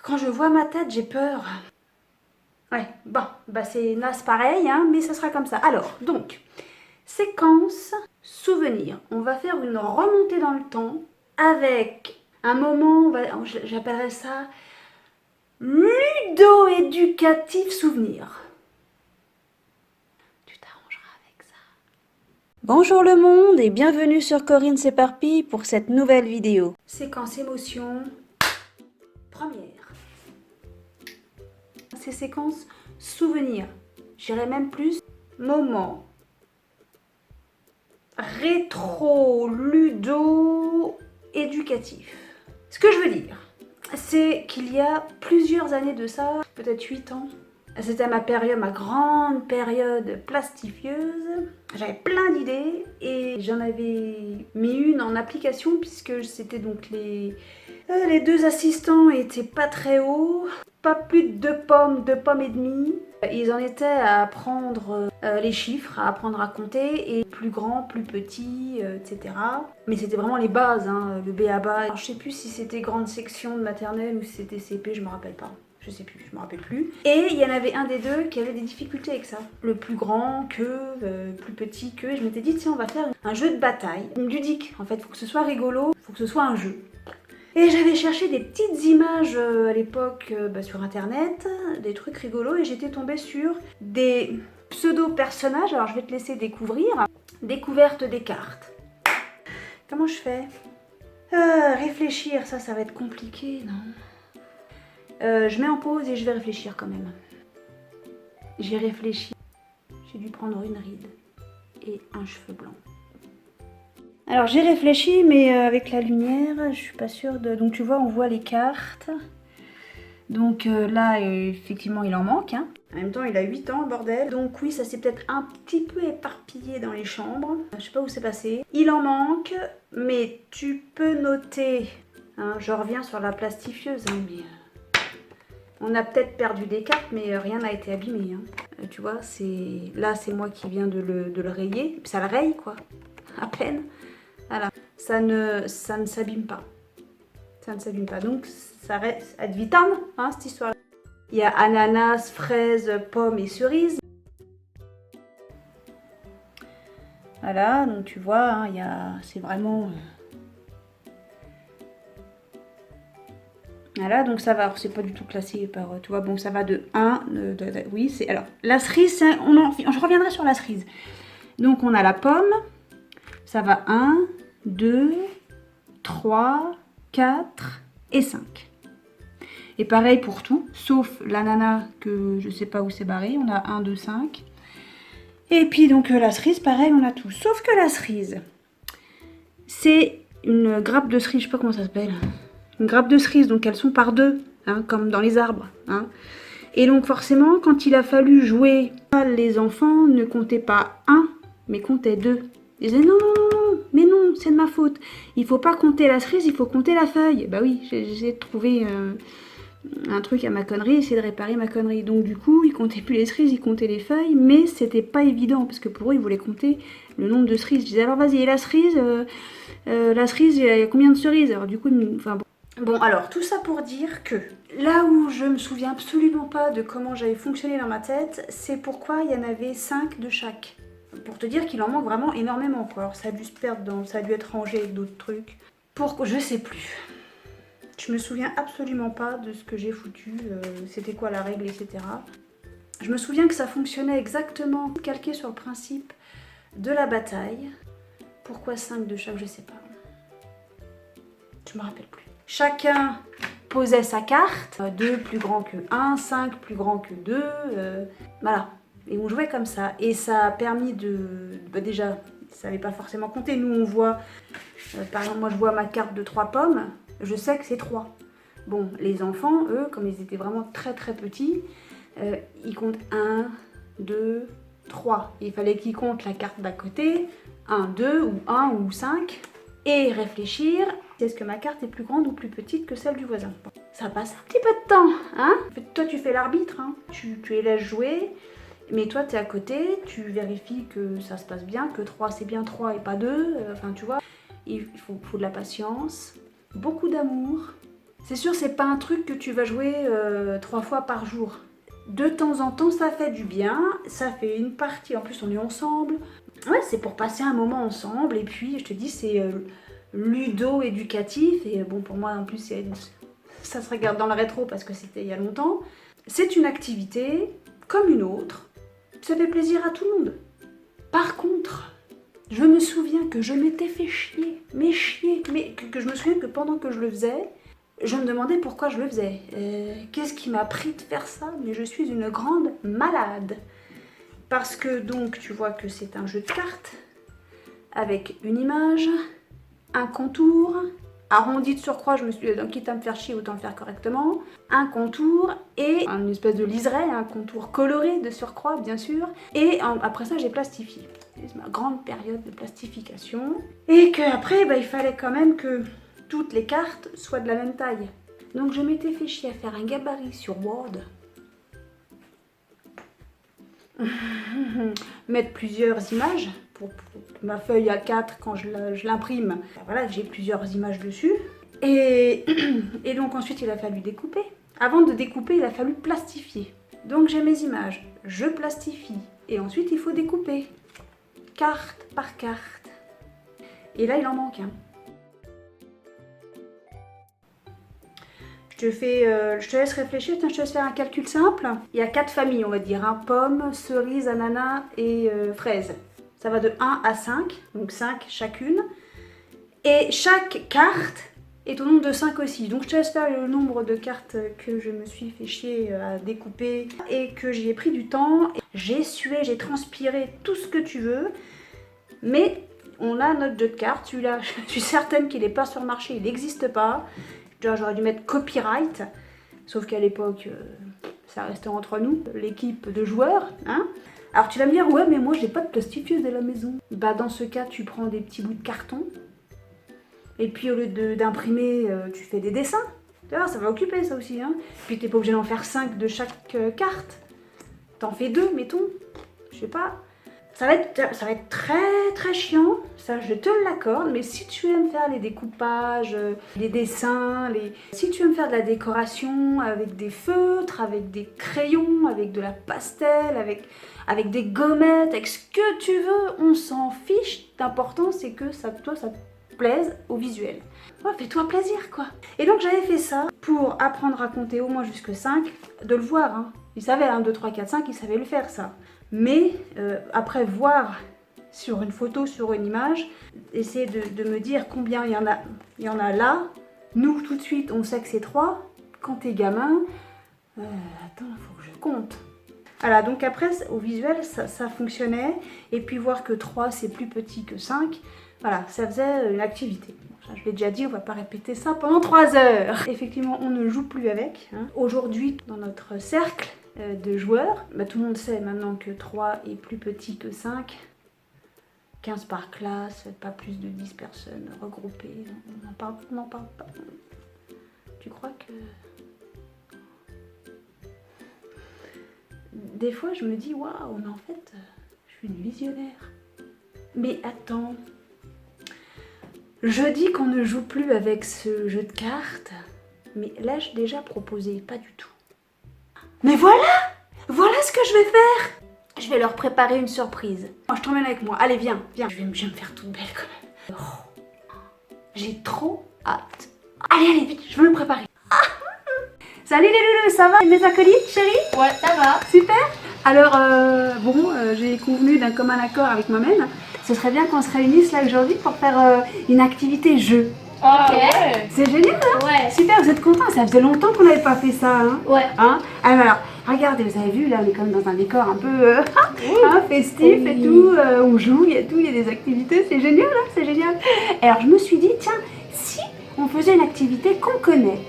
Quand je vois ma tête, j'ai peur. Ouais, bon, bah c'est naze pareil, hein, mais ça sera comme ça. Alors, donc, séquence souvenir. On va faire une remontée dans le temps avec un moment, j'appellerais ça ludo-éducatif souvenir. Tu t'arrangeras avec ça. Bonjour le monde et bienvenue sur Corinne s'éparpille pour cette nouvelle vidéo. Séquence émotion première. C'est séquence souvenir. J'irais même plus moment. Rétro, ludo, éducatif. Ce que je veux dire, c'est qu'il y a plusieurs années de ça, peut-être 8 ans, c'était ma période, ma grande période plastifieuse. J'avais plein d'idées et j'en avais mis une en application puisque c'était donc les deux assistants étaient pas très hauts, pas plus de 2 pommes et demie. Ils en étaient à apprendre les chiffres, à apprendre à compter, et plus grand, plus petit, etc. Mais c'était vraiment les bases, hein, le b.a.-ba. Alors, je sais plus si c'était grande section de maternelle ou si c'était CP, je me rappelle pas. Je sais plus, je me rappelle plus. Et il y en avait un des deux qui avait des difficultés avec ça. Le plus grand que, plus petit que. Et je m'étais dit, tiens, on va faire un jeu de bataille, ludique. En fait, faut que ce soit rigolo, faut que ce soit un jeu. Et j'avais cherché des petites images à l'époque sur internet, des trucs rigolos, et j'étais tombée sur des pseudo-personnages. Alors je vais te laisser découvrir. Découverte des cartes. Comment je fais Réfléchir, ça va être compliqué, non Je mets en pause et je vais réfléchir quand même. J'ai réfléchi. J'ai dû prendre une ride et un cheveu blanc. Alors j'ai réfléchi, mais avec la lumière, je suis pas sûre de... Donc tu vois, on voit les cartes. Donc là, effectivement, il en manque. Hein. En même temps, il a 8 ans, bordel. Donc oui, ça s'est peut-être un petit peu éparpillé dans les chambres. Je sais pas où c'est passé. Il en manque, mais tu peux noter... Hein, je reviens sur la plastifieuse, hein, mais... on a peut-être perdu des cartes, mais rien n'a été abîmé. Hein. Tu vois, là, c'est moi qui viens de le rayer. Ça le raye, quoi. À peine. Voilà, ça ne s'abîme pas. Ça ne s'abîme pas. Donc, ça reste ad vitam, hein, cette histoire-là. Il y a ananas, fraises, pommes et cerises. Voilà, donc tu vois, hein, c'est vraiment... Voilà, donc ça va. Alors, c'est pas du tout classé par... Tu vois, bon, ça va de 1... oui, c'est... Alors, la cerise, je reviendrai sur la cerise. Donc, on a la pomme. Ça va 1, 2, 3, 4 et 5. Et pareil pour tout, sauf l'ananas que je sais pas où c'est barré. On a 1, 2, 5. Et puis donc la cerise, pareil, on a tout. Sauf que la cerise, c'est une grappe de cerise, je sais pas comment ça s'appelle. Une grappe de cerise, donc elles sont par deux, hein, comme dans les arbres. Hein. Et donc forcément, quand il a fallu jouer, les enfants ne comptaient pas 1, mais comptaient 2. Ils disaient non, mais non, c'est de ma faute. Il faut pas compter la cerise, il faut compter la feuille. Bah oui, j'ai essayé de trouver un truc à ma connerie, essayer de réparer ma connerie. Donc du coup, ils comptaient plus les cerises, ils comptaient les feuilles, mais c'était pas évident, parce que pour eux, ils voulaient compter le nombre de cerises. Je disais, alors vas-y, la cerise, il y a combien de cerises? Alors du coup, enfin bon. Bon, alors, tout ça pour dire que là où je me souviens absolument pas de comment j'avais fonctionné dans ma tête, c'est pourquoi il y en avait 5 de chaque. Pour te dire qu'il en manque vraiment énormément, quoi. Alors, ça a dû se perdre, ça a dû être rangé avec d'autres trucs. Je sais plus. Je me souviens absolument pas de ce que j'ai foutu, c'était quoi la règle, etc. Je me souviens que ça fonctionnait exactement calqué sur le principe de la bataille. Pourquoi 5 de chaque, je sais pas. Je me rappelle plus. Chacun posait sa carte, 2 plus grand que 1, 5 plus grand que 2, voilà. Et on jouait comme ça. Et ça a permis déjà, ça n'avait pas forcément compté. Nous, on voit, par exemple, moi je vois ma carte de 3 pommes, je sais que c'est 3. Bon, les enfants, eux, comme ils étaient vraiment très très petits, ils comptent 1, 2, 3. Il fallait qu'ils comptent la carte d'à côté, 1, 2 ou 1 ou 5, et réfléchir. Est-ce que ma carte est plus grande ou plus petite que celle du voisin? Ça passe un petit peu de temps, hein? Toi, tu fais l'arbitre, hein? Tu les laisses jouer, mais toi, tu es à côté, tu vérifies que ça se passe bien, que 3, c'est bien 3 et pas 2. Enfin, tu vois, il faut de la patience, beaucoup d'amour. C'est sûr, c'est pas un truc que tu vas jouer 3 fois par jour. De temps en temps, ça fait du bien, ça fait une partie, en plus on est ensemble. Ouais, c'est pour passer un moment ensemble, et puis je te dis, c'est ludo-éducatif, et bon, pour moi en plus, ça se regarde dans le rétro parce que c'était il y a longtemps. C'est une activité comme une autre, ça fait plaisir à tout le monde. Par contre, je me souviens que je m'étais fait chier, mais que je me souviens que pendant que je le faisais, je me demandais pourquoi je le faisais. Qu'est-ce qui m'a pris de faire ça? Mais je suis une grande malade. Parce que donc, tu vois que c'est un jeu de cartes, avec une image, un contour, arrondi de surcroît, je me suis dit, quitte à me faire chier, autant le faire correctement, un contour et une espèce de liseré, un contour coloré de surcroît, bien sûr. Et après ça, j'ai plastifié. C'est ma grande période de plastification. Et qu'après, il fallait quand même que toutes les cartes soient de la même taille. Donc je m'étais fait chier à faire un gabarit sur Word. Mettre plusieurs images pour ma feuille A4 quand je l'imprime. Voilà, j'ai plusieurs images dessus. Et donc ensuite il a fallu découper. Avant de découper, il a fallu plastifier. Donc j'ai mes images, je plastifie. Et ensuite il faut découper. Carte par carte. Et là il en manque un. Je te laisse réfléchir, je te laisse faire un calcul simple. Il y a 4 familles, on va dire, hein. Pomme, cerise, ananas et fraise. Ça va de 1 à 5, donc 5 chacune. Et chaque carte est au nombre de 5 aussi. Donc je te laisse faire le nombre de cartes que je me suis fait chier à découper et que j'y ai pris du temps. J'ai sué, j'ai transpiré, tout ce que tu veux. Mais on a notre jeu de cartes. Celui-là, je suis certaine qu'il n'est pas sur le marché, il n'existe pas. J'aurais dû mettre copyright, sauf qu'à l'époque, ça restait entre nous, l'équipe de joueurs. Hein. Alors tu vas me dire, ouais, mais moi j'ai pas de plastifieuse à la maison. Bah dans ce cas, tu prends des petits bouts de carton, et puis au lieu d'imprimer, tu fais des dessins. Tu vois, ça va occuper ça aussi. Hein. Puis t'es pas obligé d'en faire 5 de chaque carte. T'en fais 2, mettons. Je sais pas. Ça va être très très chiant, ça je te l'accorde, mais si tu aimes faire les découpages, les dessins, si tu aimes faire de la décoration avec des feutres, avec des crayons, avec de la pastel, avec des gommettes, avec ce que tu veux, on s'en fiche. L'important c'est que toi ça te plaise au visuel. Ouais, fais-toi plaisir quoi. Et donc j'avais fait ça pour apprendre à compter au moins jusque 5, de le voir. Hein. Il savait, 1, 2, 3, 4, 5, il savait le faire ça. Mais après voir sur une photo, sur une image, essayer de me dire combien il y en a là. Nous, tout de suite, on sait que c'est 3. Quand t'es gamin, attends, il faut que je compte. Voilà, donc après, au visuel, ça fonctionnait. Et puis voir que 3, c'est plus petit que 5. Voilà, ça faisait une activité. Je l'ai déjà dit, on va pas répéter ça pendant 3 heures. Effectivement, on ne joue plus avec. Hein. Aujourd'hui, dans notre cercle de joueurs, tout le monde sait maintenant que 3 est plus petit que 5. 15 par classe, pas plus de 10 personnes regroupées. On n'en parle pas. Tu crois que... Des fois, je me dis, waouh, mais en fait, je suis une visionnaire. Mais attends... Je dis qu'on ne joue plus avec ce jeu de cartes, mais là j'ai déjà proposé, pas du tout. Mais voilà ce que je vais faire. Je vais leur préparer une surprise. Je t'emmène avec moi, allez viens. Je vais me faire toute belle quand même. Oh, j'ai trop hâte. Allez, vite, je veux me préparer. Salut les loulous, ça va mes acolytes chérie? Ouais, ça va. Super. Alors, j'ai convenu d'un commun accord avec moi-même. Ce serait bien qu'on se réunisse là aujourd'hui pour faire une activité jeu. Ok. Ouais. C'est génial, hein? Ouais. Super, vous êtes contents? Ça faisait longtemps qu'on n'avait pas fait ça, hein? Ouais. Hein? Alors, regardez, vous avez vu, là, on est comme dans un décor un peu festif et tout. On joue, il y a tout, il y a des activités. C'est génial, hein? C'est génial. Et alors, je me suis dit, tiens, si on faisait une activité qu'on connaît,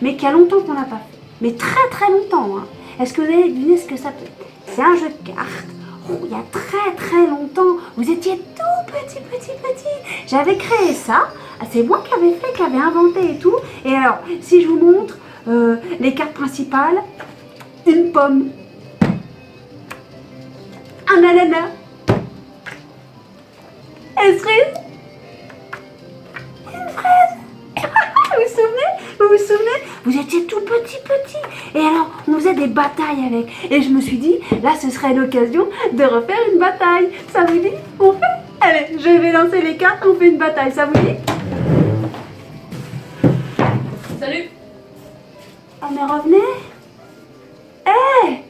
mais qu'il y a longtemps qu'on n'a pas fait, mais très très longtemps, hein. Est-ce que vous allez deviner ce que ça peut être? C'est un jeu de cartes. Il y a très très longtemps, vous étiez tout petit. J'avais créé ça, c'est moi qui avais inventé et tout. Et alors, si je vous montre les cartes principales, une pomme, un ananas, une cerise, une fraise. Vous vous souvenez? Vous étiez tout petit. Et alors, on faisait des batailles avec. Et je me suis dit, là, ce serait l'occasion de refaire une bataille. Ça vous dit? On fait? Allez, je vais lancer les cartes, on fait une bataille. Ça vous dit? Salut. Ah, mais revenez. Hé,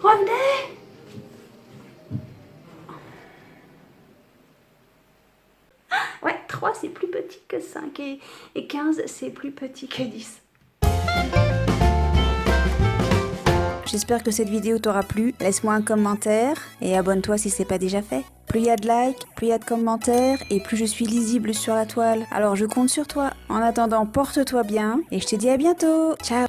revenez. Ouais, 3 c'est plus petit que 5 et 15 c'est plus petit que 10. J'espère que cette vidéo t'aura plu. Laisse-moi un commentaire et abonne-toi si c'est pas déjà fait. Plus il y a de likes, plus il y a de commentaires et plus je suis lisible sur la toile. Alors je compte sur toi. En attendant, porte-toi bien et je te dis à bientôt. Ciao.